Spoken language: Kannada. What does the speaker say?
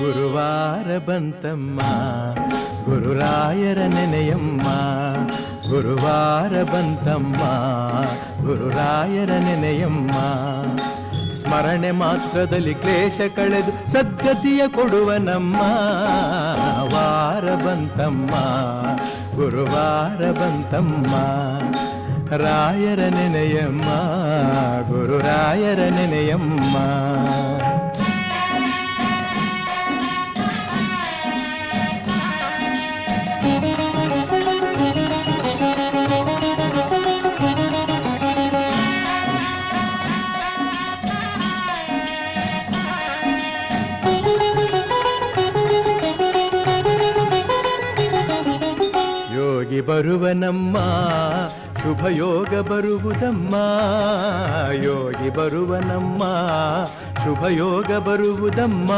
ಗುರುವಾರ ಬಂತಮ್ಮ ಗುರುರಾಯರ ನೆನೆಯಮ್ಮ. ಗುರುವಾರ ಬಂತಮ್ಮ ಗುರುರಾಯರ ನೆನೆಯಮ್ಮ. ಸ್ಮರಣೆ ಮಾತ್ರದಲ್ಲಿ ಕ್ಲೇಶ ಕಳೆದು ಸದ್ಗತಿಯ ಕೊಡುವ ನಮ್ಮ ವಾರ ಬಂತಮ್ಮ ಗುರುವಾರ ಬಂತಮ್ಮ. ರಾಯರ ನೆನೆಯಮ್ಮ ಗುರುರಾಯರ ನೆನೆಯಮ್ಮ. ಯೋಗಿ ಬರುವನಮ್ಮ ಶುಭ ಯೋಗ ಬರುವುದಮ್ಮ. ಯೋಗಿ ಬರುವನಮ್ಮ ಶುಭ ಯೋಗ ಬರುವುದಮ್ಮ.